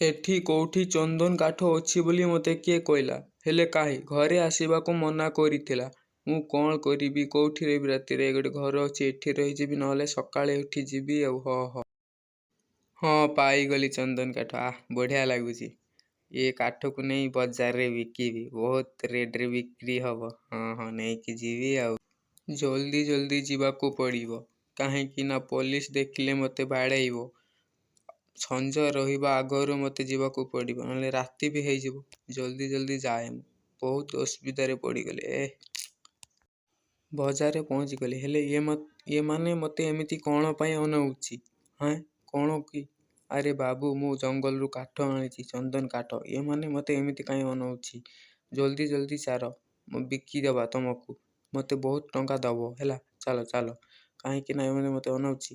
ଏଠି କୋଉଠି ଚନ୍ଦନ କାଠ ଅଛି ବୋଲି ମୋତେ କିଏ କହିଲା? ହେଲେ କାହିଁ ଘରେ ଆସିବାକୁ ମନା କରିଥିଲା। ମୁଁ କ'ଣ କରିବି? କୋଉଠି ରହିବି ରାତିରେ? ଗୋଟେ ଘର ଅଛି, ଏଠି ରହିଯିବି, ନହେଲେ ସକାଳେ ଉଠି ଯିବି ଆଉ। ହଁ, ପାଇଗଲି ଚନ୍ଦନ କାଠ। ବଢ଼ିଆ ଲାଗୁଛି। ଏ କାଠକୁ ନେଇ ବଜାରରେ ବିକିବି, ବହୁତ ରେଟ୍ରେ ବିକ୍ରି ହବ। ହଁ, ନେଇକି ଯିବି ଆଉ। ଜଲ୍ଦି ଜଲ୍ଦି ଯିବାକୁ ପଡ଼ିବ, କାହିଁକି ନା ପୋଲିସ ଦେଖିଲେ ମୋତେ ବାଡ଼େଇବ। ସଞ୍ଜ ରହିବା ଆଗରୁ ମୋତେ ଯିବାକୁ ପଡ଼ିବ, ନହେଲେ ରାତି ବି ହେଇଯିବ। ଜଲ୍ଦି ଜଲ୍ଦି ଯାଏ ମୁଁ। ବହୁତ ଅସୁବିଧାରେ ପଡ଼ିଗଲି। ବଜାରରେ ପହଞ୍ଚିଗଲି। ହେଲେ ଏମାନେ ମୋତେ ଏମିତି କ'ଣ ପାଇଁ ଅନଉଛି? କ'ଣ କି? ଆରେ ବାବୁ, ମୁଁ ଜଙ୍ଗଲରୁ କାଠ ଆଣିଛି, ଚନ୍ଦନ କାଠ। ଏମାନେ ମୋତେ ଏମିତି କାହିଁ ଅନଉଛି? ଜଲ୍ଦି ଜଲ୍ଦି ଚାଲ, ମୁଁ ବିକିଦେବା ତମକୁ। ମୋତେ ବହୁତ ଟଙ୍କା ଦବ ହେଲା। ଚାଲ। କାହିଁକି ନା ଏମାନେ ମୋତେ ଅନଉଛି।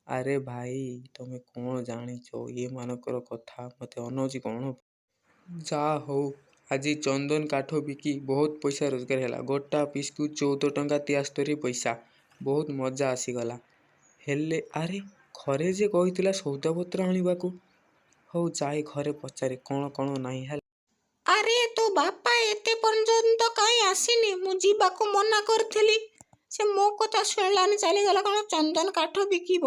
ଆରେ ଭାଇ, ତମେ କ'ଣ ଜାଣିଛ ଏମାନଙ୍କର କଥା? ମୋତେ ଅନଉଛି କ'ଣ? ଯାହା ହଉ, ଆଜି ଚନ୍ଦନ କାଠ ବିକି ବହୁତ ପଇସା ରୋଜଗାର ହେଲା। ଗୋଟା ପିସ୍କୁ 14.73 ଟଙ୍କା। ବହୁତ ମଜା ଆସିଗଲା। ହେଲେ ଆରେ, ଘରେ ଯେ କହିଥିଲା ସଉଦାପତ୍ର ଆଣିବାକୁ। ହଉ, ଯାଇ ଘରେ ପଚାରେ କ'ଣ ନାହିଁ ହେଲା। ଆରେ, ତୋ ବାପା ଏତେ ପର୍ଯ୍ୟନ୍ତ କାହିଁ ଆସିନି? ମୁଁ ଯିବାକୁ ମନା କରିଥିଲି। ସେ ମୋ କଥା ଶୁଣିଲାନି, ଚାଲିଗଲା। କ'ଣ ଚନ୍ଦନ କାଠ ବିକିବ?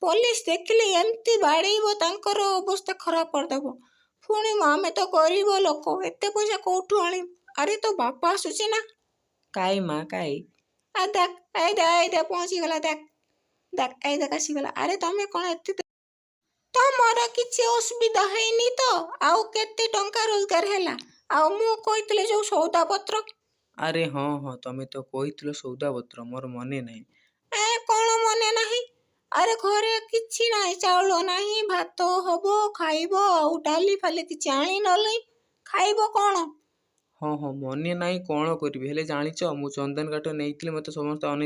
ପୋଲିସ ଦେଖିଲେ ଏମିତି ବାଡ଼େଇବ, ତାଙ୍କର ଅବସ୍ଥା ଖରାପ କରିଦେବ। ପୁଣି ଆମେ ତ ଗରିବ ଲୋକ, ଏତେ ପଇସା କୋଉଠୁ ଆଣିବୁ? ଆରେ, ତୋ ବାପା ଆସୁଛି ନା? କାଇଁ ମା, କାଇଁ? ଦେଖ ପହଞ୍ଚିଗଲା। ଦେଖ ଆସିଗଲା। ଆରେ, ତମେ କ'ଣ ଏତେ? ତମର କିଛି ଅସୁବିଧା ହେଇନି ତ? ଆଉ କେତେ ଟଙ୍କା ରୋଜଗାର ହେଲା? ଆଉ ମୁଁ କହିଥିଲି ଯୋଉ ସଉଦାପତ୍ର? ଆରେ ହଁ, ତମେ ତ କହିଥିଲ ସଉଦାପତ୍ର, ମୋର ମନେ ନାହିଁ। କ'ଣ ମନେ ନାହିଁ? ଆରେ, ଘରେ କିଛି ନାହିଁ, ଚାଉଳ ନାହିଁ, ଭାତ ହବ, ଖାଇବ। ଆଉ ଡାଲି ଫାଲି କିଛି ଆଣି ନହେଲେ ଖାଇବ କ'ଣ? ହଁ, ମନେ ନାହିଁ, କ'ଣ କରିବି? ହେଲେ ଜାଣିଛ, ମୁଁ ଚନ୍ଦନ କାଠ ନେଇଥିଲି, ମୋତେ ସମସ୍ତେ